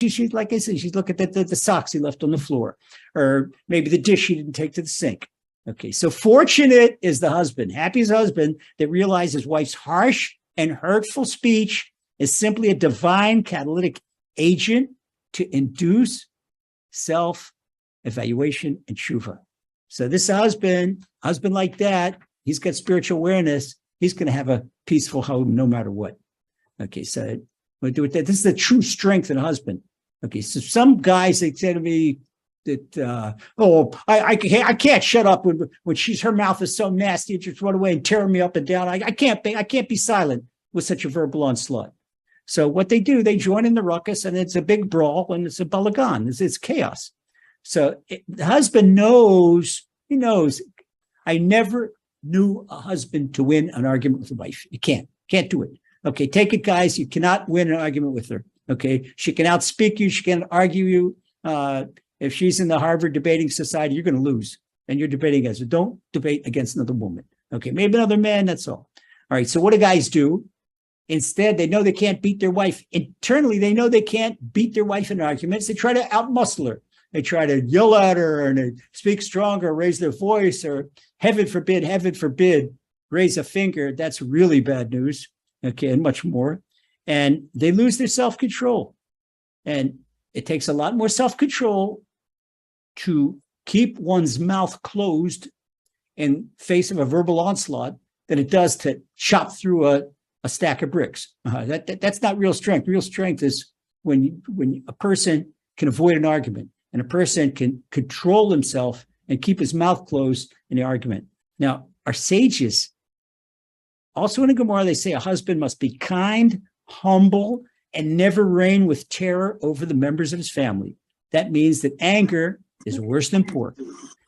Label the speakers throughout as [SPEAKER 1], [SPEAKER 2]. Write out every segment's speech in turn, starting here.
[SPEAKER 1] she's like I said, she's looking at the socks he left on the floor, or maybe the dish he didn't take to the sink. Okay, so fortunate is the husband, happy is the husband that realizes his wife's harsh and hurtful speech is simply a divine catalytic agent to induce self-evaluation and tshuva. So this husband like that, he's got spiritual awareness. He's going to have a peaceful home no matter what. Okay, so we'll do it. This is the true strength in a husband. Okay, so some guys, they say to me that, I can't shut up when her mouth is so nasty, it just run away and tear me up and down. I can't be silent with such a verbal onslaught. So what they do, they join in the ruckus, and it's a big brawl, and it's a balagan. It's chaos. So the husband knows, he knows. I never knew a husband to win an argument with a wife. You can't do it. Okay, take it, guys. You cannot win an argument with her. Okay, she can outspeak you. She can argue you. If she's in the Harvard Debating Society, you're going to lose, and you're debating against her. Don't debate against another woman. Okay, maybe another man. That's all. All right. So what do guys do? Instead, they know they can't beat their wife. Internally, they know they can't beat their wife in arguments. They try to outmuscle her. They try to yell at her and they speak stronger, raise their voice, or heaven forbid, raise a finger. That's really bad news. Okay, and much more. And they lose their self-control. And it takes a lot more self-control to keep one's mouth closed in face of a verbal onslaught than it does to chop through a stack of bricks. That's not real strength. Real strength is when a person can avoid an argument and a person can control himself and keep his mouth closed in the argument. Now, our sages, also in the Gemara, they say a husband must be kind, humble, and never reign with terror over the members of his family. That means that anger is worse than pork.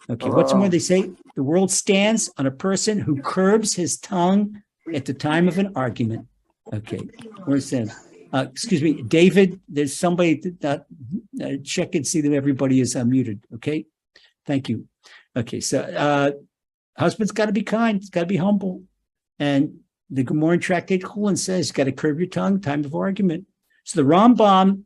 [SPEAKER 1] Okay, what's more, they say the world stands on a person who curbs his tongue at the time of an argument. Okay, where it says, excuse me, David, there's somebody that check and see that everybody is muted. Okay, thank you. Okay, so husband's got to be kind, he's got to be humble. And the Gemara in Tractate Chulin says, got to curb your tongue, time of argument. So the Rambam,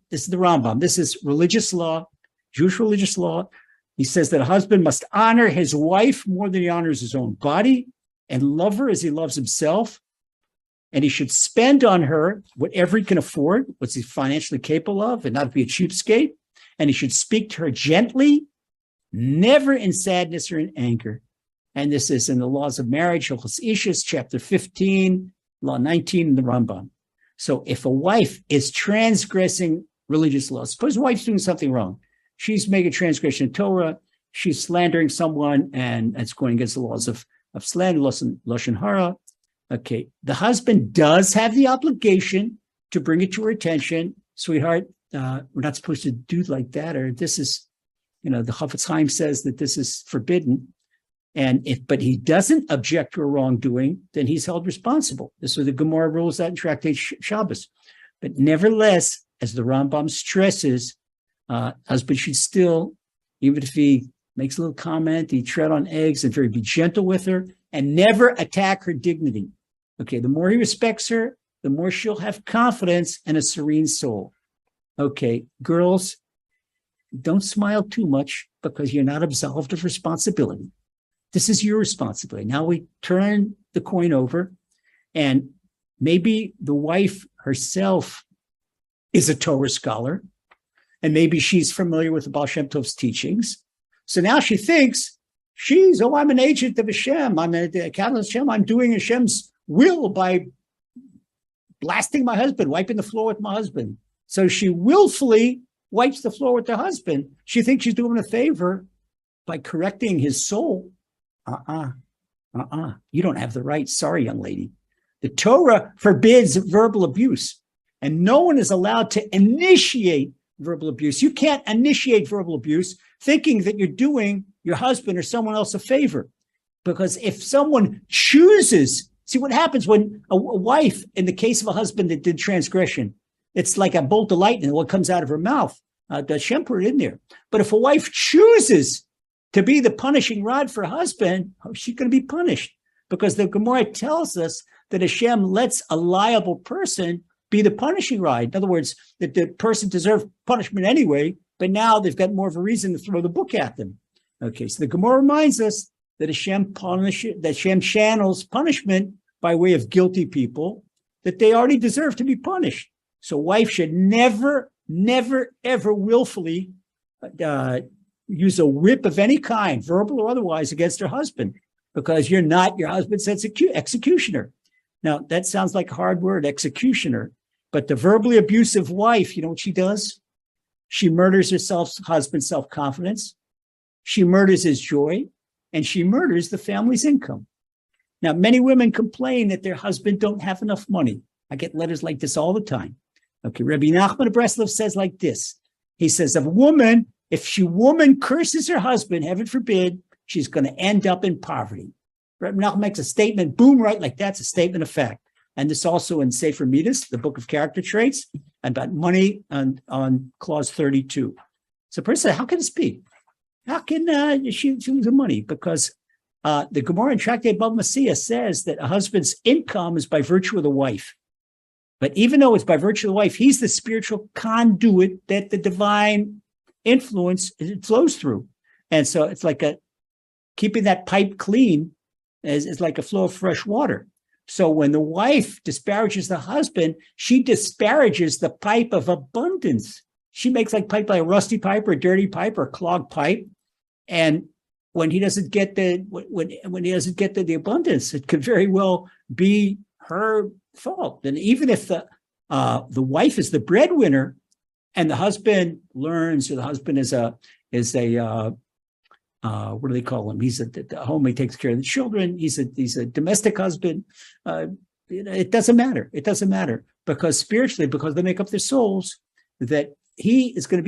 [SPEAKER 1] this is religious law, Jewish religious law. He says that a husband must honor his wife more than he honors his own body, and love her as he loves himself. And he should spend on her whatever he can afford, what he's financially capable of, and not be a cheapskate. And he should speak to her gently, never in sadness or in anger. And this is in the Laws of Marriage, Hilchos Ishus, chapter 15, law 19 in the Rambam. So if a wife is transgressing religious laws, suppose a wife's doing something wrong. She's making transgression of Torah, she's slandering someone, and it's going against the laws of slander, Lashon Hara. Okay, the husband does have the obligation to bring it to her attention. Sweetheart, we're not supposed to do like that, or this is, the Chafetz Chaim says that this is forbidden. But he doesn't object to a wrongdoing, then he's held responsible. This is what the Gemara rules out in Tractate Shabbos. But nevertheless, as the Rambam stresses, husband should still, even if he makes a little comment, he tread on eggs and be gentle with her and never attack her dignity. Okay, the more he respects her, the more she'll have confidence and a serene soul. Okay, girls, don't smile too much because you're not absolved of responsibility. This is your responsibility. Now we turn the coin over, and maybe the wife herself is a Torah scholar, and maybe she's familiar with the Baal Shem Tov's teachings. So now she thinks I'm an agent of Hashem. I'm a catalyst of Hashem. I'm doing Hashem's will by blasting my husband, wiping the floor with my husband. So she willfully wipes the floor with her husband. She thinks she's doing him a favor by correcting his soul. You don't have the right. Sorry, young lady. The Torah forbids verbal abuse, and no one is allowed to initiate verbal abuse. You can't initiate verbal abuse thinking that you're doing your husband or someone else a favor. Because if someone chooses, see what happens when a wife, in the case of a husband that did transgression, it's like a bolt of lightning, what comes out of her mouth. The Hashem put it in there. But if a wife chooses to be the punishing rod for a husband, she's going to be punished, because the Gemara tells us that Hashem lets a liable person be the punishing rod. In other words, that the person deserved punishment anyway, but now they've got more of a reason to throw the book at them. Okay, so the Gemara reminds us that Hashem channels punishment by way of guilty people, that they already deserve to be punished. So wife should never, ever willfully use a whip of any kind, verbal or otherwise, against her husband, because you're not your husband's executioner. Now, that sounds like a hard word, executioner, but the verbally abusive wife, you know what she does? She murders her husband's self-confidence. She murders his joy, and she murders the family's income. Now, many women complain that their husband don't have enough money. I get letters like this all the time. Okay, Rabbi Nachman of Breslov says like this. He says, if a woman curses her husband, heaven forbid, she's going to end up in poverty. Rabbi Nachman makes a statement, boom, right like that's a statement of fact. And this also in Sefer Midas, the book of character traits, about money on clause 32. So person said, how can this be? How can she lose the money? Because the Gemara in Tractate Bava Metzia says that a husband's income is by virtue of the wife. But even though it's by virtue of the wife, he's the spiritual conduit that the divine influence flows through. And so it's like keeping that pipe clean is like a flow of fresh water. So when the wife disparages the husband, she disparages the pipe of abundance. She makes like a rusty pipe or a dirty pipe or a clogged pipe. And when he doesn't get when he doesn't get the abundance, it could very well be her fault. And even if the wife is the breadwinner and the husband learns, or the husband is a what do they call him? He's the home, he takes care of the children. He's a domestic husband. It doesn't matter. It doesn't matter, because spiritually, because they make up their souls, that he is going to be